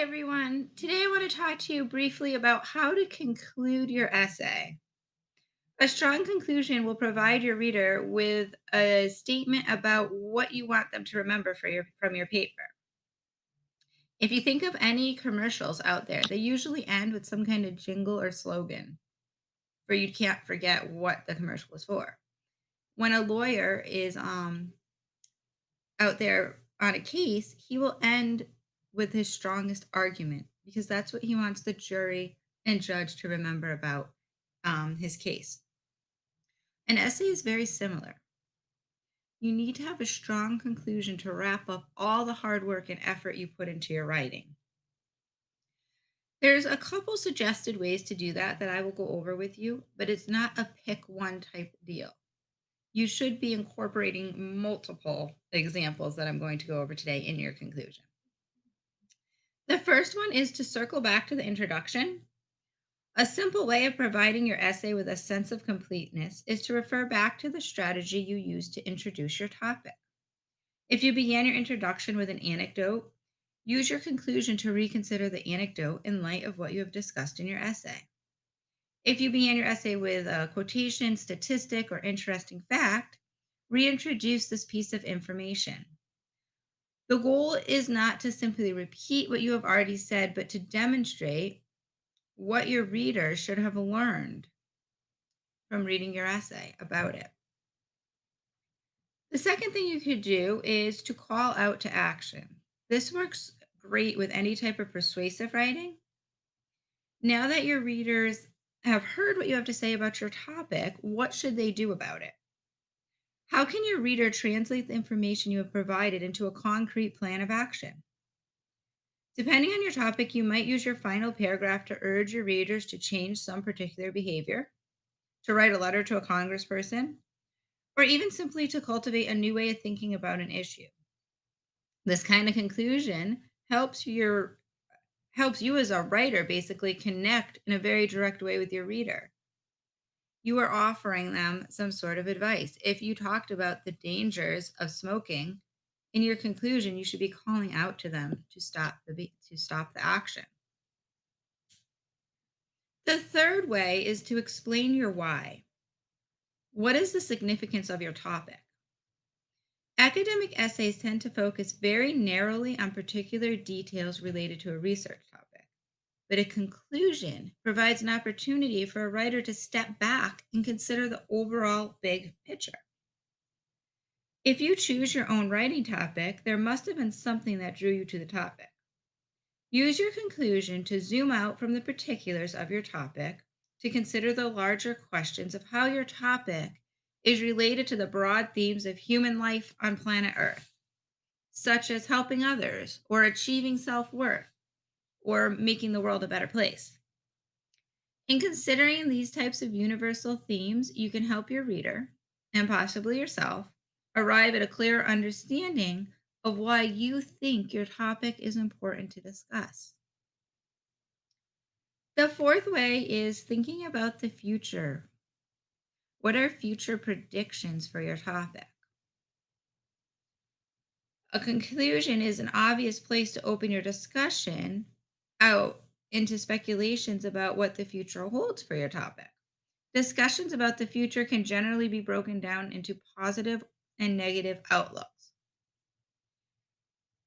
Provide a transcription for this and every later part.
Everyone. Today I want to talk to you briefly about how to conclude your essay. A strong conclusion will provide your reader with a statement about what you want them to remember from your paper. If you think of any commercials out there, they usually end with some kind of jingle or slogan where you can't forget what the commercial was for. When a lawyer is out there on a case, he will end with his strongest argument because that's what he wants the jury and judge to remember about his case. An essay is very similar. You need to have a strong conclusion to wrap up all the hard work and effort you put into your writing. There's a couple suggested ways to do that I will go over with you, but it's not a pick one type deal. You should be incorporating multiple examples that I'm going to go over today in your conclusion. The first one is to circle back to the introduction. A simple way of providing your essay with a sense of completeness is to refer back to the strategy you used to introduce your topic. If you began your introduction with an anecdote, use your conclusion to reconsider the anecdote in light of what you have discussed in your essay. If you began your essay with a quotation, statistic, or interesting fact, reintroduce this piece of information. The goal is not to simply repeat what you have already said, but to demonstrate what your reader should have learned from reading your essay about it. The second thing you could do is to call out to action. This works great with any type of persuasive writing. Now that your readers have heard what you have to say about your topic, what should they do about it? How can your reader translate the information you have provided into a concrete plan of action? Depending on your topic, you might use your final paragraph to urge your readers to change some particular behavior, to write a letter to a congressperson, or even simply to cultivate a new way of thinking about an issue. This kind of conclusion helps you as a writer basically connect in a very direct way with your reader. You are offering them some sort of advice. If you talked about the dangers of smoking, in your conclusion you should be calling out to them to stop the action. The third way is to explain your why. What is the significance of your topic? Academic essays tend to focus very narrowly on particular details related to a research topic, but a conclusion provides an opportunity for a writer to step back and consider the overall big picture. If you choose your own writing topic, there must have been something that drew you to the topic. Use your conclusion to zoom out from the particulars of your topic to consider the larger questions of how your topic is related to the broad themes of human life on planet Earth, such as helping others or achieving self worth or making the world a better place. In considering these types of universal themes, you can help your reader, and possibly yourself, arrive at a clearer understanding of why you think your topic is important to discuss. The fourth way is thinking about the future. What are future predictions for your topic? A conclusion is an obvious place to open your discussion out into speculations about what the future holds for your topic. Discussions about the future can generally be broken down into positive and negative outlooks.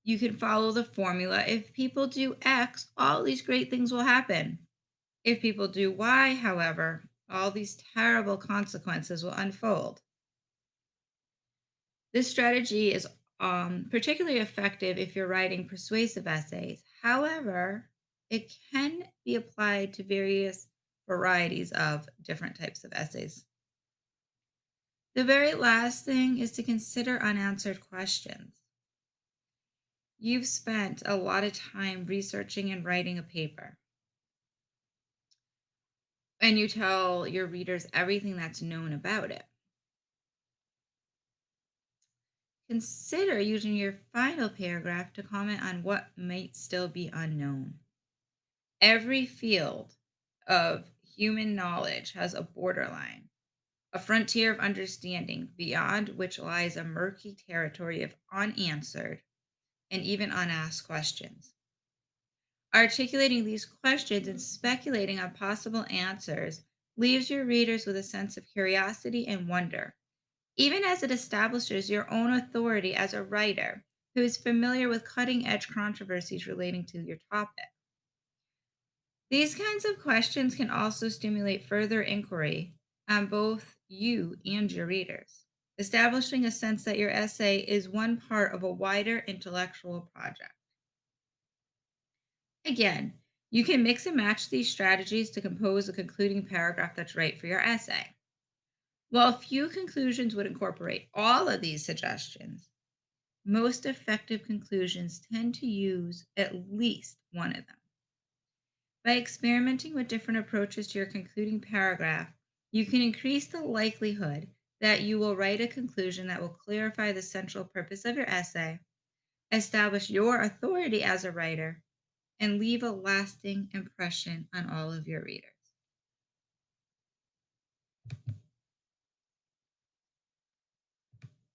You can follow the formula. If people do X, all these great things will happen. If people do Y, however, all these terrible consequences will unfold. This strategy is particularly effective if you're writing persuasive essays. However, it can be applied to various varieties of different types of essays. The very last thing is to consider unanswered questions. You've spent a lot of time researching and writing a paper, and you tell your readers everything that's known about it. Consider using your final paragraph to comment on what might still be unknown. Every field of human knowledge has a borderline, a frontier of understanding beyond which lies a murky territory of unanswered and even unasked questions. Articulating these questions and speculating on possible answers leaves your readers with a sense of curiosity and wonder, even as it establishes your own authority as a writer who is familiar with cutting edge controversies relating to your topic. These kinds of questions can also stimulate further inquiry on both you and your readers, establishing a sense that your essay is one part of a wider intellectual project. Again, you can mix and match these strategies to compose a concluding paragraph that's right for your essay. While few conclusions would incorporate all of these suggestions, most effective conclusions tend to use at least one of them. By experimenting with different approaches to your concluding paragraph, you can increase the likelihood that you will write a conclusion that will clarify the central purpose of your essay, establish your authority as a writer, and leave a lasting impression on all of your readers.